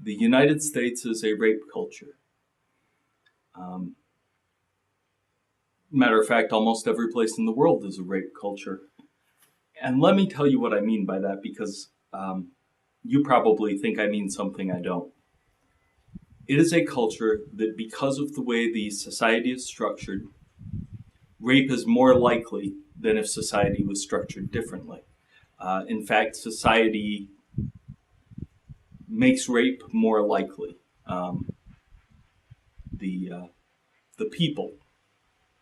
The United States is a rape culture. Matter of fact, almost every place in the world is a rape culture. And let me tell you what I mean by that, because you probably think I mean something I don't. It is a culture that, because of the way the society is structured, rape is more likely than if society was structured differently. In fact, society makes rape more likely. The people,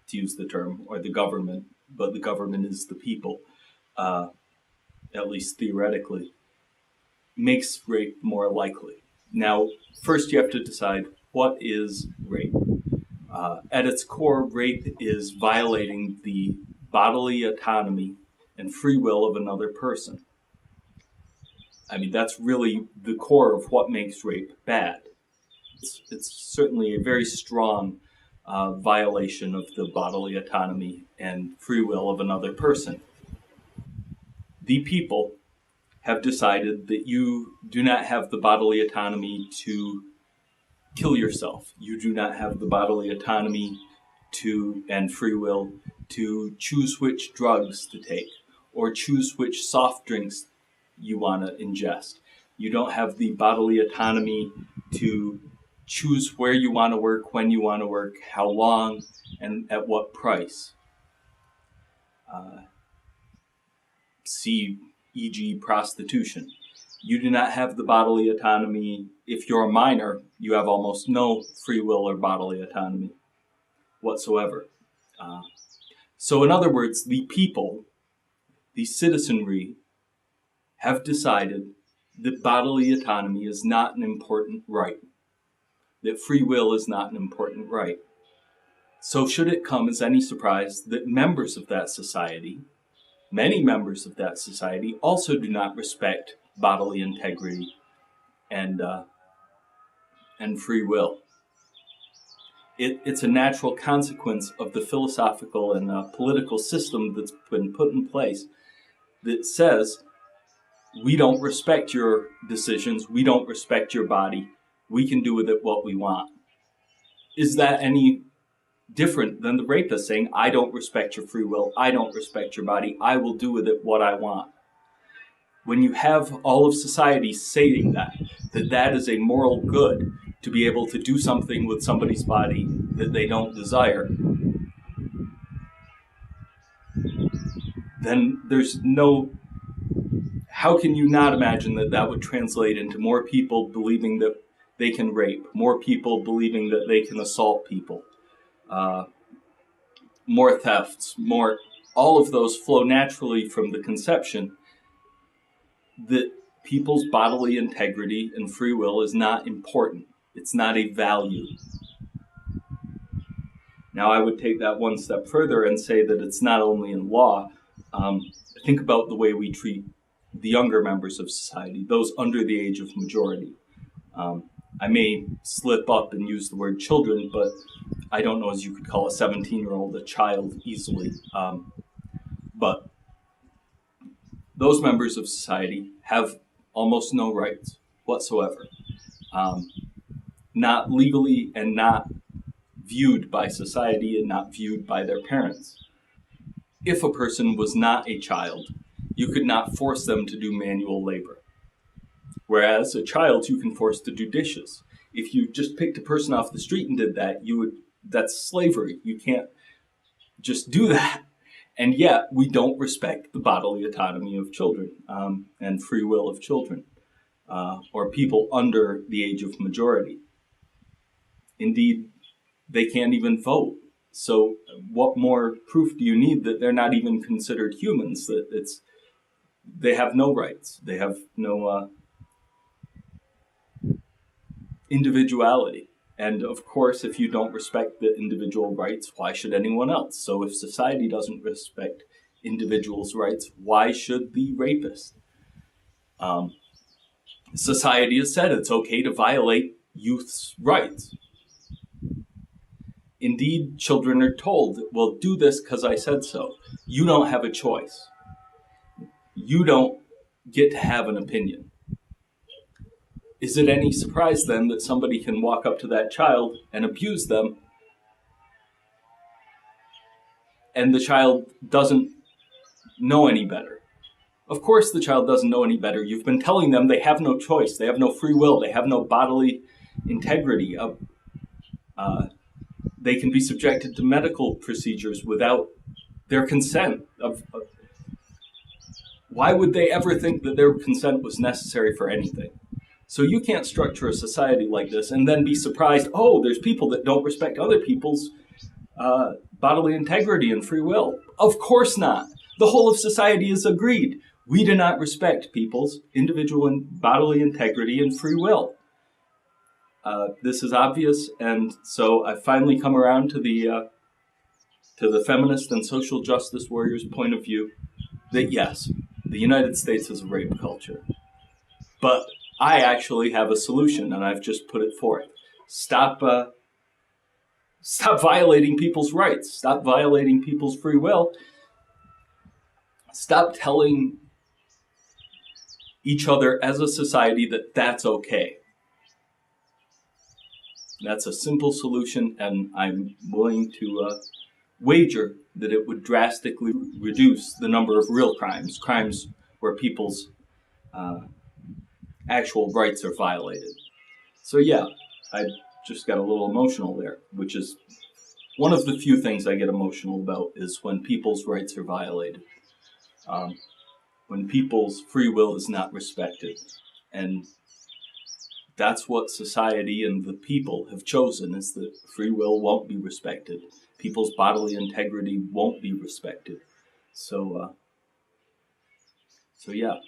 to use the term, or the government, but the government is the people, at least theoretically, makes rape more likely. Now, first you have to decide, what is rape? At its core, rape is violating the bodily autonomy and free will of another person. I mean, that's really the core of what makes rape bad. It's certainly a very strong violation of the bodily autonomy and free will of another person. The people have decided that you do not have the bodily autonomy to kill yourself. You do not have the bodily autonomy and free will to choose which drugs to take or choose which soft drinks you want to ingest. You don't have the bodily autonomy to choose where you want to work, when you want to work, how long, and at what price. See, e.g., prostitution. You do not have the bodily autonomy. If you're a minor, you have almost no free will or bodily autonomy whatsoever. So in other words, the people, the citizenry, have decided that bodily autonomy is not an important right, that free will is not an important right. So should it come as any surprise that members of that society, many members of that society, also do not respect bodily integrity and free will? It's a natural consequence of the philosophical and political system that's been put in place that says, we don't respect your decisions, we don't respect your body, we can do with it what we want. Is that any different than the rapist saying, I don't respect your free will, I don't respect your body, I will do with it what I want? When you have all of society saying that is a moral good, to be able to do something with somebody's body that they don't desire, then how can you not imagine that would translate into more people believing that they can rape, more people believing that they can assault people, more thefts, all of those flow naturally from the conception that people's bodily integrity and free will is not important. It's not a value. Now, I would take that one step further and say that it's not only in law. Think about the way we treat the younger members of society, those under the age of majority. I may slip up and use the word children, but I don't know as you could call a 17-year-old a child easily. But those members of society have almost no rights whatsoever. Not legally and not viewed by society and not viewed by their parents. If a person was not a child, you could not force them to do manual labor. Whereas a child you can force to do dishes. If you just picked a person off the street and did that, that's slavery. You can't just do that. And yet we don't respect the bodily autonomy of children and free will of children or people under the age of majority. Indeed, they can't even vote. So what more proof do you need that they're not even considered humans, that they have no rights, they have no individuality? And of course, if you don't respect the individual rights, why should anyone else? So if society doesn't respect individuals' rights, why should the rapist? Society has said it's okay to violate youth's rights. Indeed, children are told, well, do this because I said so. You don't have a choice. You don't get to have an opinion. is it any surprise then that somebody can walk up to that child and abuse them, and the child doesn't know any better? Of course the child doesn't know any better. You've been telling them they have no choice, they have no free will, they have no bodily integrity. They can be subjected to medical procedures without their consent. Why would they ever think that their consent was necessary for anything? So you can't structure a society like this and then be surprised, oh, there's people that don't respect other people's bodily integrity and free will. Of course not. The whole of society is agreed. We do not respect people's individual and bodily integrity and free will. This is obvious, and so I've finally come around to the feminist and social justice warriors' point of view that yes, the United States is a rape culture. But I actually have a solution, and I've just put it forth. Stop violating people's rights. Stop violating people's free will. Stop telling each other as a society that that's okay. That's a simple solution, and I'm willing to wager that it would drastically reduce the number of real crimes where people's actual rights are violated. So yeah, I just got a little emotional there, which is one of the few things I get emotional about, is when people's rights are violated. When people's free will is not respected. And that's what society and the people have chosen, is that free will won't be respected. People's bodily integrity won't be respected. So yeah,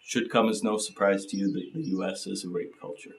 should come as no surprise to you that the U.S. is a rape culture.